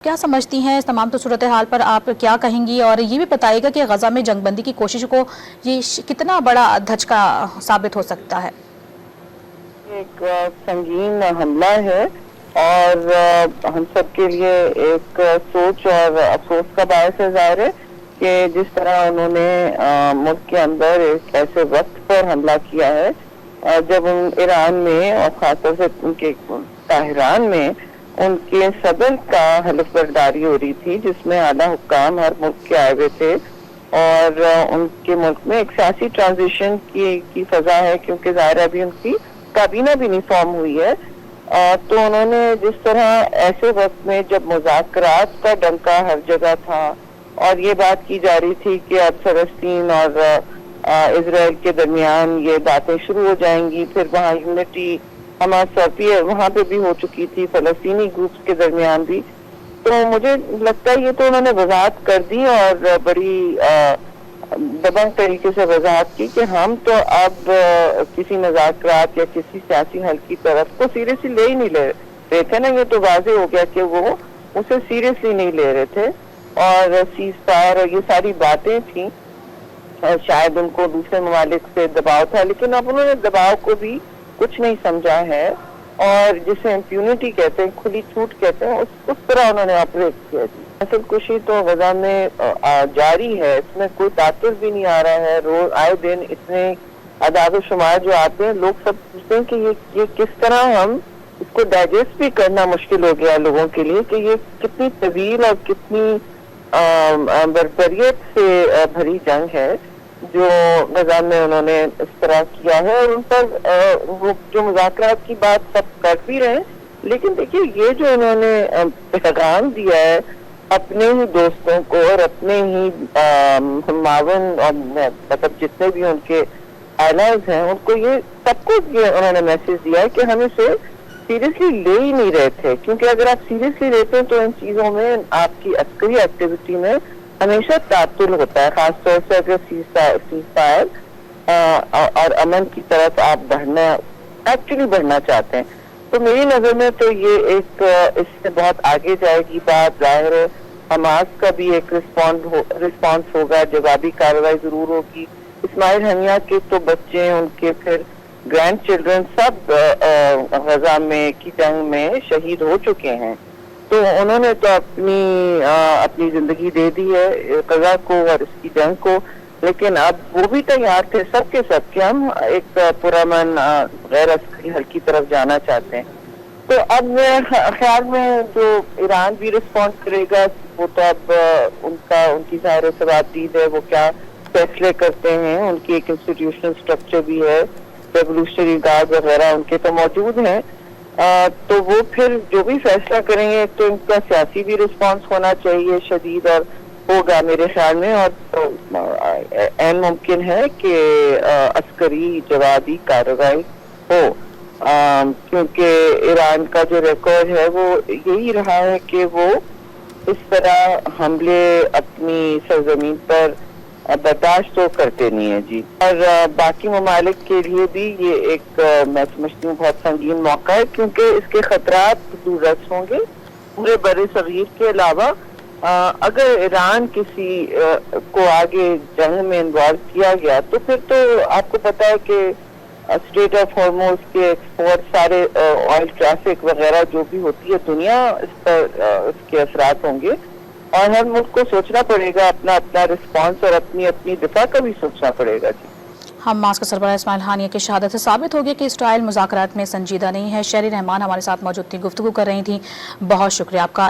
کیا سمجھتی ہیں اس تمام صورتحال پر آپ کیا کہیں گی، اور یہ بھی بتائیے گا کہ غزہ میں جنگ بندی کی کوشش کو یہ کتنا بڑا دھچکا ثابت ہو سکتا ہے؟ ایک سنگین حملہ ہے اور ہم سب کے لیے ایک سوچ اور افسوس کا باعث ہے ظاہر ہے کہ جس طرح انہوں نے ملک کے اندر ایک ایسے وقت پر حملہ کیا ہے جب ایران میں اور خاص طور سے ان کے طاہران میں ان کے صدر کا حلف برداری ہو رہی تھی، جس میں اعلیٰ حکام ہر ملک کے آئے ہوئے تھے اور ان کے ملک میں ایک سیاسی ٹرانزیشن کی فضا ہے، کیونکہ ظاہر ابھی ان کی کابینہ بھی نہیں فارم ہوئی ہے۔ تو انہوں نے جس طرح ایسے وقت میں جب مذاکرات کا ڈنکا ہر جگہ تھا اور یہ بات کی جا رہی تھی کہ اب فلسطین اور اسرائیل کے درمیان یہ باتیں شروع ہو جائیں گی، پھر وہاں یونٹی حماس وہاں پہ بھی ہو چکی تھی، فلسطینی گروپس کے درمیان بھی، تو مجھے لگتا ہے یہ تو انہوں نے وضاحت کر دی اور بڑی دبنگ طریقے سے وضاحت کی کہ ہم تو اب کسی مذاکرات یا کسی سیاسی حل کی طرف کو سیریسلی لے ہی نہیں لے رہے تھے نا۔ یہ تو واضح ہو گیا کہ وہ اسے سیریسلی نہیں لے رہے تھے اور سیز فائر اور یہ ساری باتیں تھیں، شاید ان کو دوسرے ممالک سے دباؤ تھا، لیکن اب انہوں نے دباؤ کو بھی کچھ نہیں سمجھا ہے اور جسے امپیونٹی کہتے ہیں، کھلی چھوٹ کہتے ہیں، اس طرح انہوں نے آپریٹ کیا جی۔ نسل کشی تو غزہ میں جاری ہے، اس میں کوئی تعطل بھی نہیں آ رہا ہے، روز آئے دن اتنے اعداد و شمار جو آتے ہیں، لوگ سب پوچھتے ہیں کہ یہ کس طرح ہم اس کو ڈائجسٹ بھی کرنا مشکل ہو گیا لوگوں کے لیے کہ یہ کتنی طویل اور کتنی بربریت سے بھری جنگ ہے جو غزہ میں انہوں نے اس طرح کیا ہے، اور ان پر جو مذاکرات کی بات سب کر بھی رہے ہیں، لیکن دیکھیے یہ جو انہوں نے پیغام دیا ہے اپنے ہی دوستوں کو اور اپنے ہی معاون اور مطلب جتنے بھی ان کے الائز ہیں ان کو، یہ سب کو یہ انہوں نے میسج دیا ہے کہ ہم اسے سیریسلی لے ہی نہیں رہے تھے، کیونکہ اگر آپ سیریسلی لیتے ہیں تو ان چیزوں میں آپ کی عسکری ایکٹیویٹی میں ہمیشہ تعطل ہوتا ہے، خاص طور سے اگر سیز فائر اور امن کی طرف آپ بڑھنا چاہتے ہیں۔ تو میری نظر میں تو یہ ایک اس سے بہت آگے جائے گی بات، ظاہر ہے حماس کا بھی ایک رسپانس ہوگا، جوابی کارروائی ضرور ہوگی۔ اسماعیل ہنیہ کے تو بچے، ان کے پھر گرینڈ چلڈرن سب غزہ میں کی جنگ میں شہید ہو چکے ہیں، تو انہوں نے تو اپنی زندگی دے دی ہے غزہ کو اور اس کی جنگ کو، لیکن اب وہ بھی تیار تھے سب کے سب کہ ہم ایک پرامن غیر عسکری حل کی طرف جانا چاہتے ہیں۔ تو اب میرے خیال میں جو ایران بھی رسپانس کرے گا وہ تو اب ان کی ظاہر ثوابدید ہے، وہ کیا فیصلے کرتے ہیں، ان کی ایک انسٹیٹیوشنل اسٹرکچر بھی ہے، ریولیوشنری گارڈ وغیرہ ان کے تو موجود ہیں، تو وہ پھر جو بھی فیصلہ کریں گے تو ان کا سیاسی بھی رسپانس ہونا چاہیے شدید، اور ہوگا میرے خیال میں، اور عین ممکن ہے کہ عسکری جوابی کارروائی ہو، کیونکہ ایران کا جو ریکارڈ ہے وہ یہی رہا ہے کہ وہ اس طرح حملے اپنی سرزمین پر برداشت تو کرتے نہیں ہیں جی۔ اور باقی ممالک کے لیے بھی یہ ایک میں سمجھتی ہوں بہت سنگین موقع ہے، کیونکہ اس کے خطرات دور رس ہوں گے پورے بر صغیر کے علاوہ۔ اگر ایران کسی کو آگے جنگ میں انوالو کیا گیا تو پھر تو آپ کو پتا ہے کہ اسٹریٹ آف ہارموز کے ایکسپورٹ، سارے آئل ٹریفک وغیرہ جو بھی ہوتی ہے دنیا، اس پر اس کے اثرات ہوں گے، اور ہر ملک کو سوچنا پڑے گا اپنا رسپانس اور اپنی دفاع کا بھی سوچنا پڑے گا جی۔ حماس کا سربراہ اسماعیل ہنیہ کی شہادت سے ثابت ہو گیا کہ اسرائیل مذاکرات میں سنجیدہ نہیں ہے۔ شہری رحمان ہمارے ساتھ موجود تھی، گفتگو کر رہی تھیں، بہت شکریہ آپ کا۔